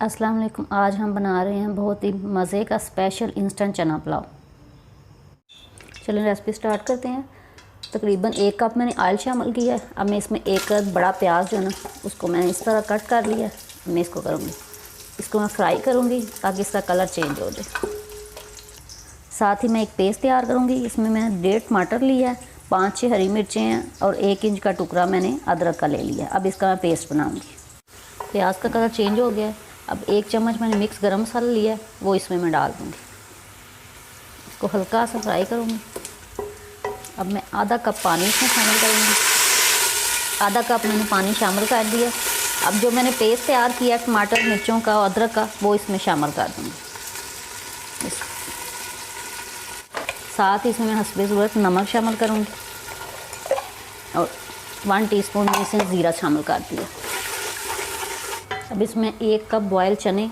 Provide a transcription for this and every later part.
अस्सलाम वालेकुम। आज हम बना रहे हैं बहुत ही मज़े का स्पेशल इंस्टेंट चना पुलाव। चलिए रेसिपी स्टार्ट करते हैं। तकरीबन 1 कप मैंने ऑयल शामिल किया है। अब मैं इसमें एक बड़ा प्याज जो है ना उसको मैंने इस तरह कट कर लिया है। मैं इसको करूँगी, इसको मैं फ्राई करूँगी ताकि इसका कलर चेंज हो जाए। साथ ही मैं एक पेस्ट तैयार करूँगी। इसमें मैंने 1.5 टमाटर लिया है, 5-6 हरी मिर्चें हैं और 1 इंच का टुकड़ा मैंने अदरक का ले लिया है। अब इसका मैं पेस्ट बनाऊँगी। प्याज का कलर चेंज हो गया है। अब 1 चम्मच मैंने मिक्स गरम मसाला लिया है, वो इसमें मैं डाल दूँगी। इसको हल्का सा फ्राई करूँगी। अब मैं आधा कप पानी इसमें शामिल करूँगी। आधा कप मैंने पानी शामिल कर दिया। अब जो मैंने पेस्ट तैयार किया टमाटर मिर्चों का और अदरक का, वो इसमें शामिल कर दूँगी। साथ ही इसमें मैं हस्बे ज़रूरत नमक शामिल करूँगी और 1 टीस्पून में इसमें ज़ीरा शामिल कर दिया। अब इसमें 1 कप बॉयल चने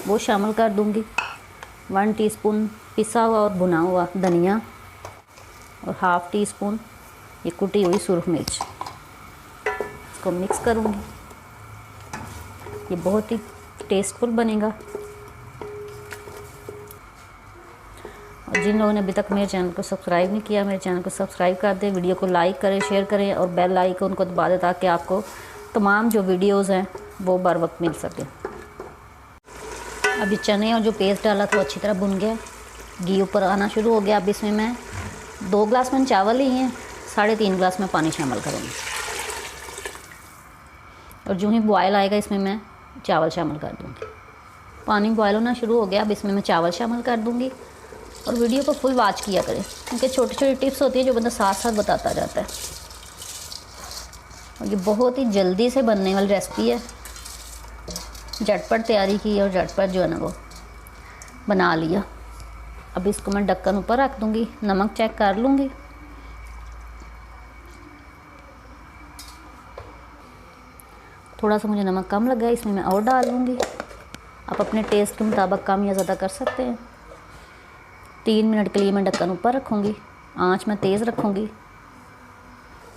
वो शामिल कर दूँगी। 1 टीस्पून पिसा हुआ और भुना हुआ धनिया और 1/2 टीस्पून ये कुटी हुई सुरख मिर्च। इसको मिक्स करूँगी। ये बहुत ही टेस्टफुल बनेगा। और जिन लोगों ने अभी तक मेरे चैनल को सब्सक्राइब नहीं किया, मेरे चैनल को सब्सक्राइब कर दें, वीडियो को लाइक करें, शेयर करें और बेल आइकन को दबा दें ताकि आपको तमाम जो वीडियोज़ हैं वो बर वक्त मिल सके। अब ये चने और जो पेस्ट डाला था वो अच्छी तरह भुन गया, घी ऊपर आना शुरू हो गया। अब इसमें मैं 2 गिलास मैंने चावल लिए हैं, 3.5 गिलास में पानी शामिल करूँगी। और जो ही बॉयल आएगा इसमें मैं चावल शामिल कर दूँगी। पानी बॉयल होना शुरू हो गया। अब इसमें मैं चावल शामिल कर दूँगी और वीडियो को फुल वॉच किया करें क्योंकि छोटी छोटी टिप्स होती है जो बंदा साथ साथ बताता जाता है। और ये बहुत ही जल्दी से बनने वाली रेसिपी है। झटपट तैयारी की और झटपट जो है ना वो बना लिया। अब इसको मैं ढक्कन ऊपर रख दूँगी, नमक चेक कर लूँगी। थोड़ा सा मुझे नमक कम लगा है, इसमें मैं और डाल लूँगी। आप अपने टेस्ट के मुताबिक कम या ज़्यादा कर सकते हैं। 3 मिनट के लिए मैं ढक्कन ऊपर रखूँगी, आँच मैं तेज़ रखूँगी।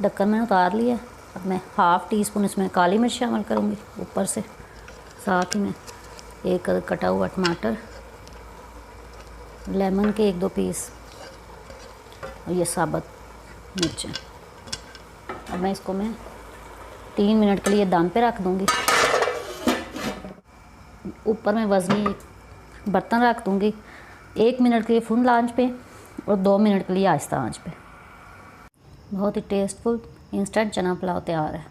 ढक्कन मैंने उतार लिया। अब मैं 1/2 टीस्पून इसमें काली मिर्च शामिल करूँगी ऊपर से। साथ ही में 1 कटा हुआ टमाटर, लेमन के 1-2 पीस और ये साबुत मिर्चें। अब मैं इसको 3 मिनट के लिए दम पे रख दूँगी। ऊपर मैं वज़नी बर्तन रख दूँगी। 1 मिनट के लिए फुल आंच पे और 2 मिनट के लिए आहिस्ता आंच पे। बहुत ही टेस्टफुल इंस्टेंट चना पुलाव तैयार है।